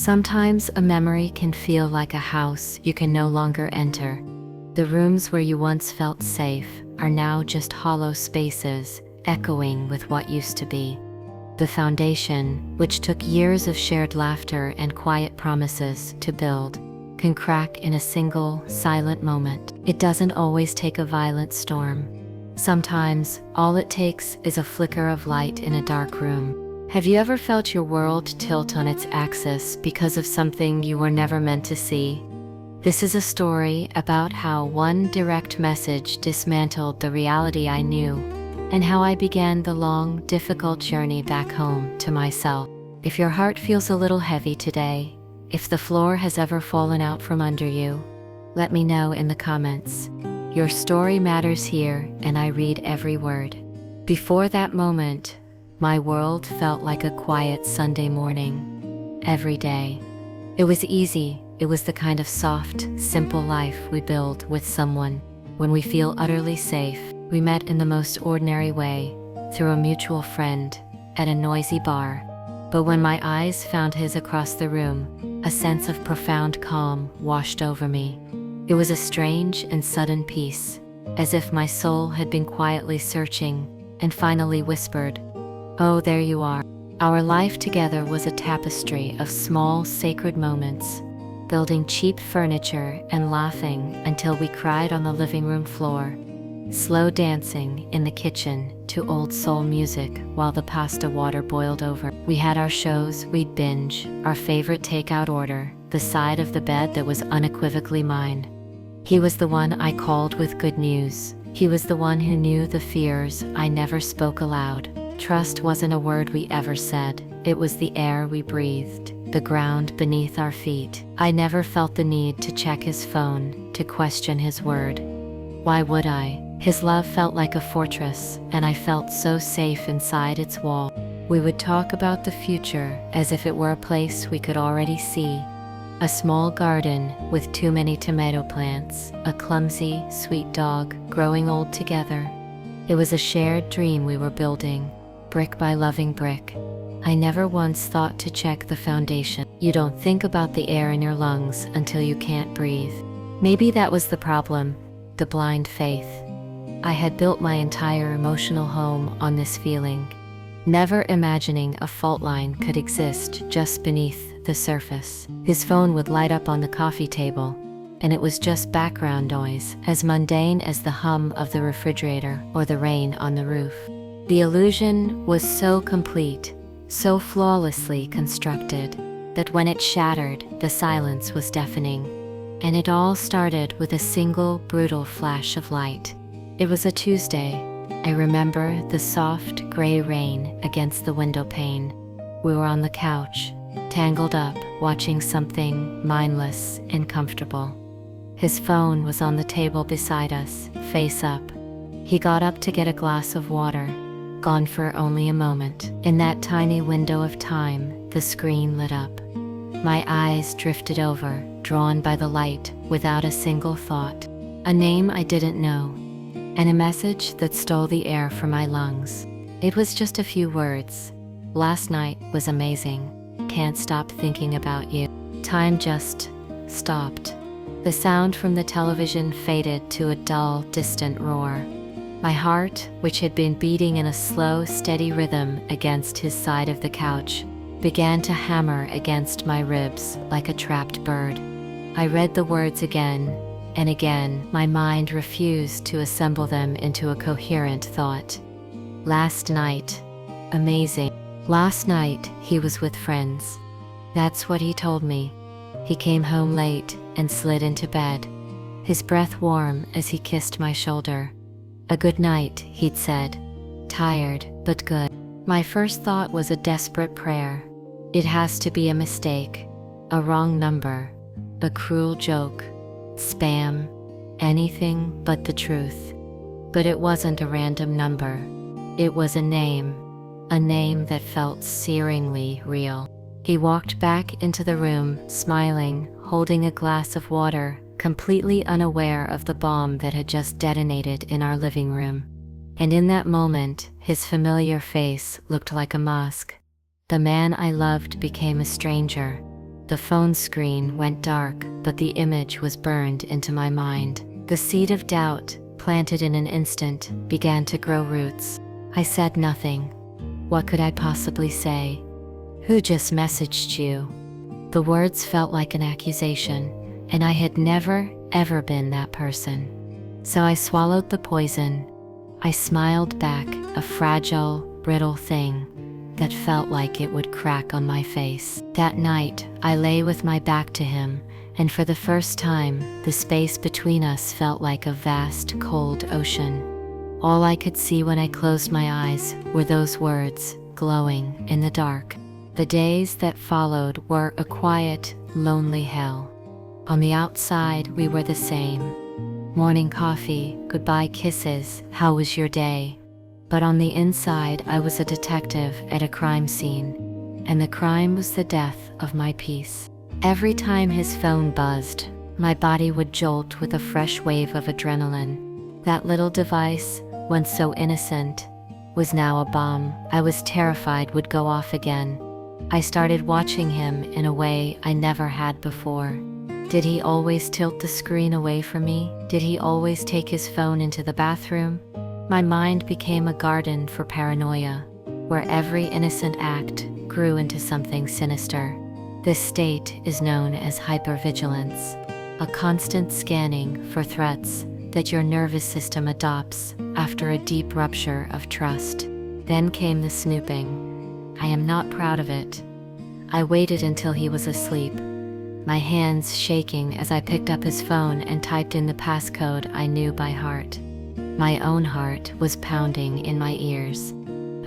Sometimes a memory can feel like a house you can no longer enter. The rooms where you once felt safe are now just hollow spaces, echoing with what used to be. The foundation, which took years of shared laughter and quiet promises to build, can crack in a single, silent moment. It doesn't always take a violent storm. Sometimes, all it takes is a flicker of light in a dark room. Have you ever felt your world tilt on its axis because of something you were never meant to see? This is a story about how one direct message dismantled the reality I knew, and how I began the long, difficult journey back home to myself. If your heart feels a little heavy today, if the floor has ever fallen out from under you, let me know in the comments. Your story matters here, and I read every word. Before that moment, my world felt like a quiet Sunday morning. Every day. It was easy. It was the kind of soft, simple life we build with someone. When we feel utterly safe, we met in the most ordinary way, through a mutual friend, at a noisy bar. But when my eyes found his across the room, a sense of profound calm washed over me. It was a strange and sudden peace, as if my soul had been quietly searching, and finally whispered, "Oh, there you are." Our life together was a tapestry of small, sacred moments, building cheap furniture and laughing until we cried on the living room floor, slow dancing in the kitchen to old soul music while the pasta water boiled over. We had our shows we'd binge, our favorite takeout order, the side of the bed that was unequivocally mine. He was the one I called with good news. He was the one who knew the fears I never spoke aloud. Trust wasn't a word we ever said. It was the air we breathed, the ground beneath our feet. I never felt the need to check his phone, to question his word. Why would I? His love felt like a fortress, and I felt so safe inside its wall. We would talk about the future as if it were a place we could already see. A small garden with too many tomato plants, a clumsy, sweet dog growing old together. It was a shared dream we were building, brick by loving brick. I never once thought to check the foundation. You don't think about the air in your lungs until you can't breathe. Maybe that was the problem, the blind faith. I had built my entire emotional home on this feeling, never imagining a fault line could exist just beneath the surface. His phone would light up on the coffee table, and it was just background noise, as mundane as the hum of the refrigerator or the rain on the roof. The illusion was so complete, so flawlessly constructed, that when it shattered, the silence was deafening. And it all started with a single, brutal flash of light. It was a Tuesday. I remember the soft, gray rain against the window pane. We were on the couch, tangled up, watching something mindless and comfortable. His phone was on the table beside us, face up. He got up to get a glass of water, gone for only a moment. In that tiny window of time, the screen lit up. My eyes drifted over, drawn by the light, without a single thought. A name I didn't know, and a message that stole the air from my lungs. It was just a few words. Last night was amazing. Can't stop thinking about you. Time just stopped. The sound from the television faded to a dull, distant roar. My heart, which had been beating in a slow, steady rhythm against his side of the couch, began to hammer against my ribs like a trapped bird. I read the words again, and again. My mind refused to assemble them into a coherent thought. Last night. Amazing. Last night, he was with friends. That's what he told me. He came home late and slid into bed, his breath warm as he kissed my shoulder. A good night, he'd said. Tired, but good. My first thought was a desperate prayer. It has to be a mistake, a wrong number, a cruel joke, spam, anything but the truth. But it wasn't a random number. It was a name that felt searingly real. He walked back into the room, smiling, holding a glass of water, completely unaware of the bomb that had just detonated in our living room. And in that moment, his familiar face looked like a mask. The man I loved became a stranger. The phone screen went dark, but the image was burned into my mind. The seed of doubt, planted in an instant, began to grow roots. I said nothing. What could I possibly say? Who just messaged you? The words felt like an accusation, and I had never, ever been that person. So I swallowed the poison. I smiled back, a fragile, brittle thing that felt like it would crack on my face. That night, I lay with my back to him, and for the first time, the space between us felt like a vast, cold ocean. All I could see when I closed my eyes were those words, glowing in the dark. The days that followed were a quiet, lonely hell. On the outside, we were the same. Morning coffee, goodbye kisses, how was your day? But on the inside, I was a detective at a crime scene, and the crime was the death of my peace. Every time his phone buzzed, my body would jolt with a fresh wave of adrenaline. That little device, once so innocent, was now a bomb I was terrified would go off again. I started watching him in a way I never had before. Did he always tilt the screen away from me? Did he always take his phone into the bathroom? My mind became a garden for paranoia, where every innocent act grew into something sinister. This state is known as hypervigilance, a constant scanning for threats that your nervous system adopts after a deep rupture of trust. Then came the snooping. I am not proud of it. I waited until he was asleep, my hands shaking as I picked up his phone and typed in the passcode I knew by heart. My own heart was pounding in my ears.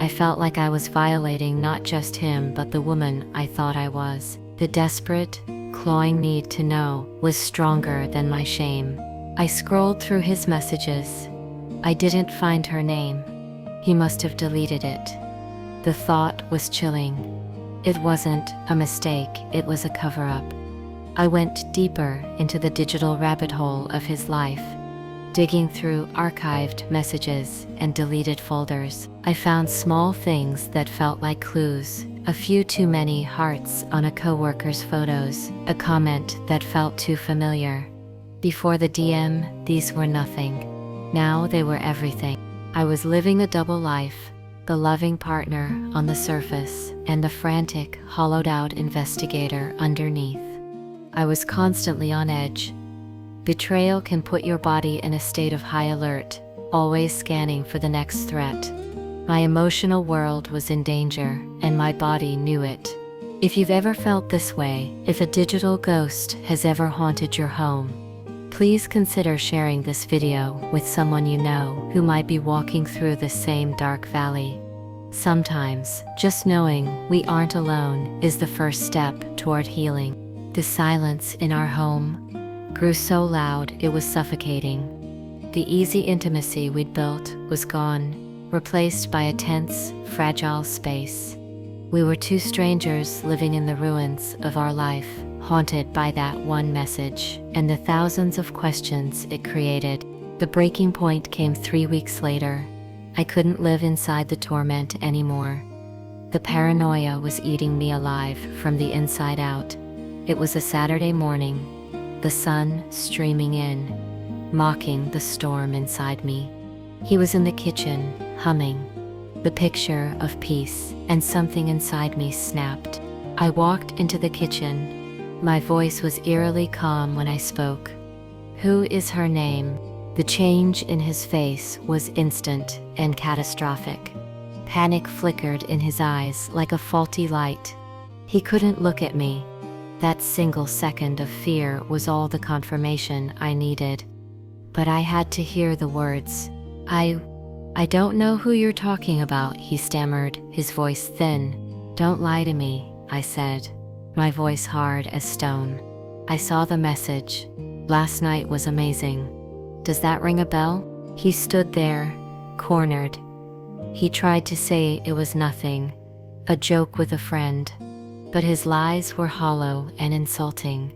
I felt like I was violating not just him but the woman I thought I was. The desperate, clawing need to know was stronger than my shame. I scrolled through his messages. I didn't find her name. He must have deleted it. The thought was chilling. It wasn't a mistake, it was a cover-up. I went deeper into the digital rabbit hole of his life, digging through archived messages and deleted folders. I found small things that felt like clues. A few too many hearts on a coworker's photos, a comment that felt too familiar. Before the DM, these were nothing. Now they were everything. I was living a double life, the loving partner on the surface and the frantic, hollowed-out investigator underneath. I was constantly on edge. Betrayal can put your body in a state of high alert, always scanning for the next threat. My emotional world was in danger, and my body knew it. If you've ever felt this way, if a digital ghost has ever haunted your home, please consider sharing this video with someone you know who might be walking through the same dark valley. Sometimes, just knowing we aren't alone is the first step toward healing. The silence in our home grew so loud it was suffocating. The easy intimacy we'd built was gone, replaced by a tense, fragile space. We were two strangers living in the ruins of our life, haunted by that one message and the thousands of questions it created. The breaking point came 3 weeks later. I couldn't live inside the torment anymore. The paranoia was eating me alive from the inside out. It was a Saturday morning, the sun streaming in, mocking the storm inside me. He was in the kitchen, humming, the picture of peace, and something inside me snapped. I walked into the kitchen. My voice was eerily calm when I spoke. "Who is her name?" The change in his face was instant and catastrophic. Panic flickered in his eyes like a faulty light. He couldn't look at me. That single second of fear was all the confirmation I needed. But I had to hear the words. I don't know who you're talking about," he stammered, his voice thin. "Don't lie to me," I said, my voice hard as stone. "I saw the message. Last night was amazing. Does that ring a bell?" He stood there, cornered. He tried to say it was nothing, a joke with a friend. But his lies were hollow and insulting.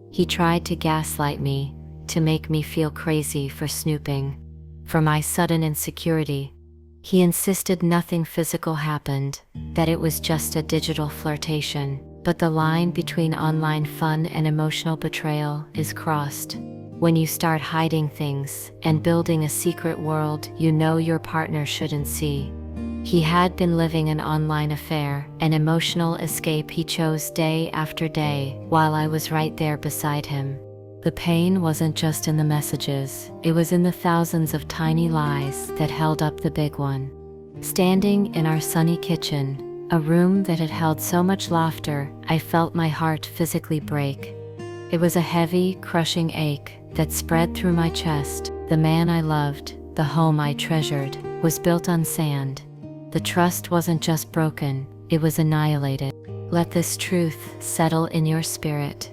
He tried to gaslight me, to make me feel crazy for snooping, for my sudden insecurity. He insisted nothing physical happened, that it was just a digital flirtation. But the line between online fun and emotional betrayal is crossed. When you start hiding things and building a secret world you know your partner shouldn't see. He had been living an online affair, an emotional escape he chose day after day, while I was right there beside him. The pain wasn't just in the messages, it was in the thousands of tiny lies that held up the big one. Standing in our sunny kitchen, a room that had held so much laughter, I felt my heart physically break. It was a heavy, crushing ache that spread through my chest. The man I loved, the home I treasured, was built on sand. The trust wasn't just broken, it was annihilated. Let this truth settle in your spirit.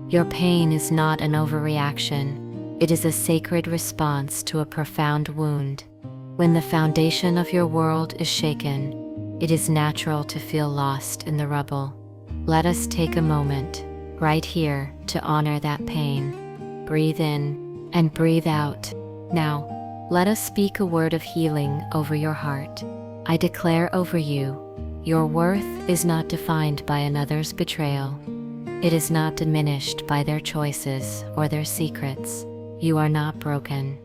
Your pain is not an overreaction. It is a sacred response to a profound wound. When the foundation of your world is shaken, it is natural to feel lost in the rubble. Let us take a moment, right here, to honor that pain. Breathe in and breathe out. Now, let us speak a word of healing over your heart. I declare over you, your worth is not defined by another's betrayal. It is not diminished by their choices or their secrets. You are not broken.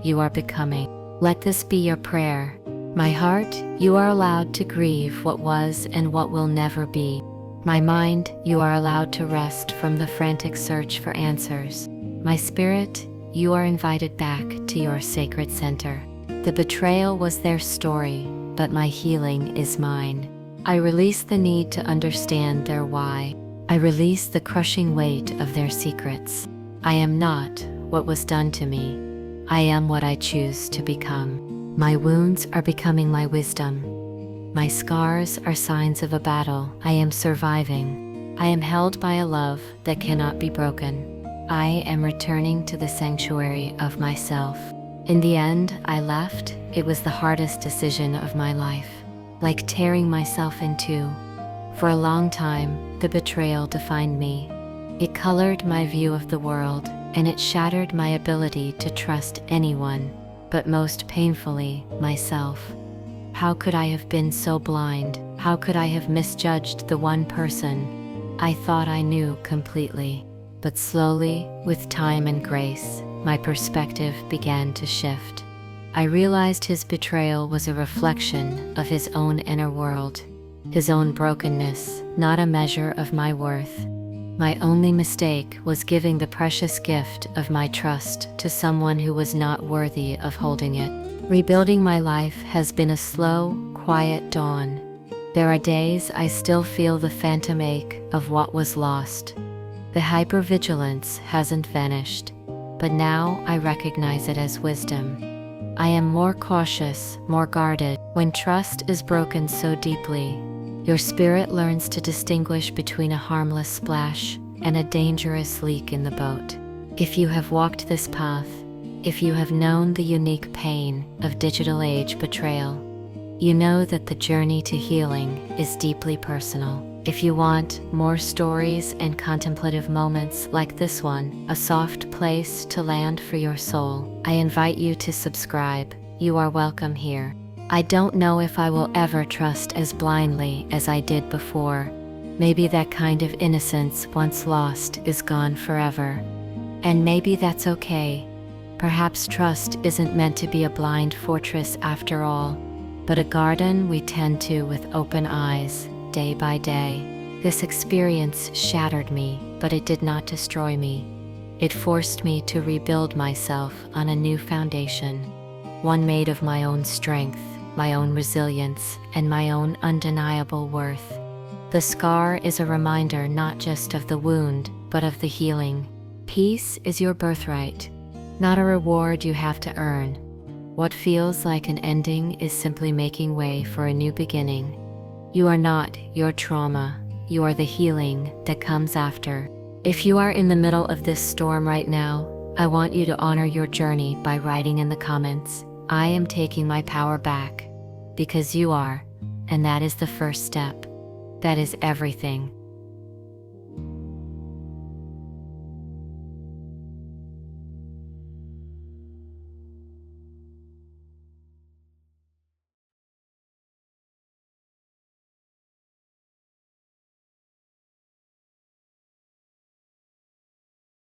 You are becoming. Let this be your prayer. My heart, you are allowed to grieve what was and what will never be. My mind, you are allowed to rest from the frantic search for answers. My spirit, you are invited back to your sacred center. The betrayal was their story, but my healing is mine. I release the need to understand their why. I release the crushing weight of their secrets. I am not what was done to me. I am what I choose to become. My wounds are becoming my wisdom. My scars are signs of a battle I am surviving. I am held by a love that cannot be broken. I am returning to the sanctuary of myself. In the end, I left. It was the hardest decision of my life, like tearing myself in two. For a long time, the betrayal defined me. It colored my view of the world, and it shattered my ability to trust anyone, but most painfully, myself. How could I have been so blind? How could I have misjudged the one person I thought I knew completely? But slowly, with time and grace, my perspective began to shift. I realized his betrayal was a reflection of his own inner world, his own brokenness, not a measure of my worth. My only mistake was giving the precious gift of my trust to someone who was not worthy of holding it. Rebuilding my life has been a slow, quiet dawn. There are days I still feel the phantom ache of what was lost. The hypervigilance hasn't vanished, but now I recognize it as wisdom. I am more cautious, more guarded. When trust is broken so deeply, your spirit learns to distinguish between a harmless splash and a dangerous leak in the boat. If you have walked this path, if you have known the unique pain of digital age betrayal, you know that the journey to healing is deeply personal. If you want more stories and contemplative moments like this one, a soft place to land for your soul, I invite you to subscribe. You are welcome here. I don't know if I will ever trust as blindly as I did before. Maybe that kind of innocence once lost is gone forever. And maybe that's okay. Perhaps trust isn't meant to be a blind fortress after all, but a garden we tend to with open eyes, day by day. This experience shattered me, but it did not destroy me. It forced me to rebuild myself on a new foundation, one made of my own strength, my own resilience, and my own undeniable worth. The scar is a reminder not just of the wound, but of the healing. Peace is your birthright, not a reward you have to earn. What feels like an ending is simply making way for a new beginning. You are not your trauma, you are the healing that comes after. If you are in the middle of this storm right now, I want you to honor your journey by writing in the comments, "I am taking my power back," because you are, and that is the first step. That is everything.